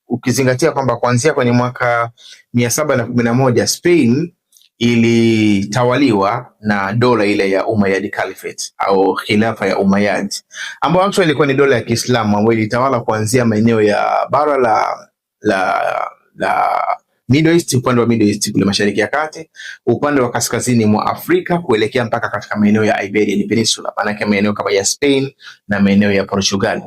ukizingatia kwamba kuanzia kwenye mwaka 711 Spain ilitawaliwa na dola ile ya Umayyad Caliphate au khilafa ya Umayyad, ambayo actually ilikuwa ni dola ya Kiislamu ambayo ilitawala kuanzia maeneo ya bara la Middle East, upande wa Middle East kule Mashariki ya Kati, upande wa kaskazini mwa Afrika kuelekea mpaka katika maeneo ya Iberian Peninsula, maana maeneo kama ya Spain na maeneo ya Portugal.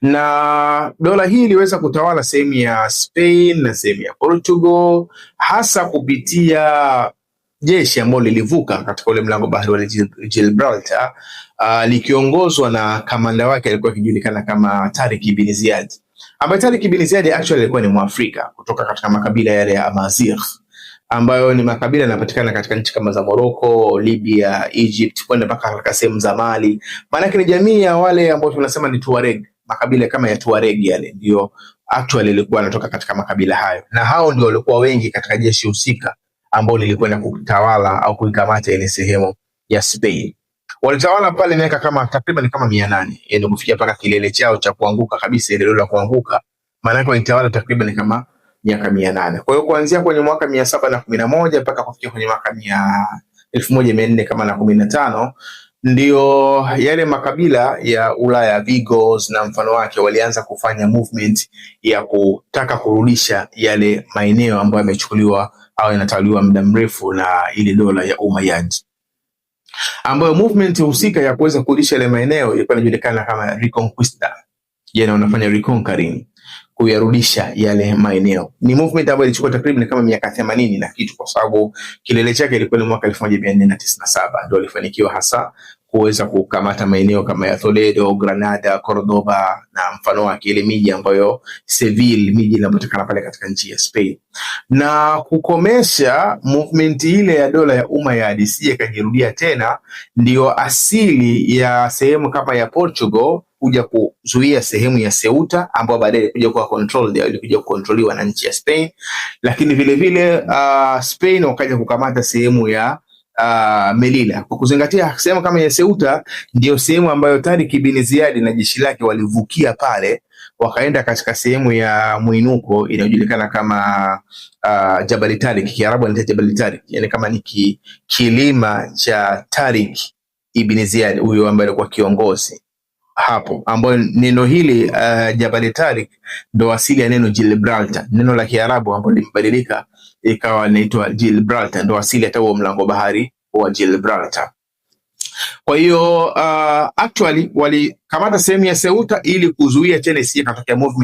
Na dola hii iliweza kutawala sehemu ya Spain na sehemu ya Portugal, hasa kupitia jeshi ambalo lilivuka katika ule mlango bahari wa Gibraltar, likiongozwa na kamanda wake alikuwa akijulikana kama Tariq ibn Ziyad, ambaye Tariq ibn Ziyad actually alikuwa ni Mwafrika kutoka katika makabila yale ya Amazigh, ambayo ni makabila yanapatikana katika nchi kama za Morocco, Libya, Egypt, kwenda mpaka katika sehemu za Mali. Maana ni jamii ya wale ambao tunasema ni Tuareg, makabila kama ya Tuareg yale ndio actually ilikuwa anatoka katika makabila hayo, na hao ndio walikuwa wengi katika jeshi husika ambao lilikwenda kutawala au kuikamata ile sehemu ya Spain. Walitawala pale miaka kama takriban kama 800, yani kufikia mpaka kilele chao cha kuanguka kabisa, ile dola kuanguka, maana yake walitawala takriban kama miaka 800. Kwa hiyo kuanzia kwenye mwaka 711 mpaka kufikia kwenye mwaka 1400 kama na 15 ndio yale makabila ya Ulaya, Vigos na mfano wake, walianza kufanya movement ya kutaka kurudisha yale maeneo ambayo yamechukuliwa au yanatawaliwa muda mrefu na ile dola ya Umayyad, ambayo movement husika ya kuweza kurudisha yale maeneo ilikuwa inajulikana kama Reconquista, yani wanafanya reconquering, kuyarudisha yale maeneo. Ni movement ambayo ilichukua takriban kama miaka 80 na kitu, kwa sababu kilele chake ilikuwa ni mwaka 1497 ndio alifanikiwa hasa kuweza kukamata maeneo kama ya Toledo, Granada, Cordoba na mfano wake, ile miji ambayo Seville, miji inapatikana pale katika nchi ya Spain, na kukomesha movement ile ya dola ya Umayyad isije kajirudia tena. Ndio asili ya sehemu kama ya Portugal kuja kuzuia sehemu ya Ceuta ambayo baadaye kuja kuwa controlled au ilikuja kukontroliwa na nchi ya Spain, lakini vile vile Spain wakaja kukamata sehemu ya Melilla, kwa kuzingatia sehemu kama ya Ceuta ndio sehemu ambayo Tariq ibn Ziyad na jeshi lake walivukia pale, wakaenda katika sehemu ya mwinuko inayojulikana kama Jabal Tariq, Kiarabu ni Jabal Tariq, yani kama ni kilima cha Tariq ibn Ziyad, huyo ambaye alikuwa kiongozi hapo, ambayo neno hili Jabal Tariq ndo asili ya neno Gibraltar, neno la Kiarabu ambalo limebadilika ikawa inaitwa Gibraltar, ndo asili hata huo mlango bahari wa Gibraltar. Kwa hiyo actually walikamata sehemu ya Ceuta ili kuzuia tena isije katokea movement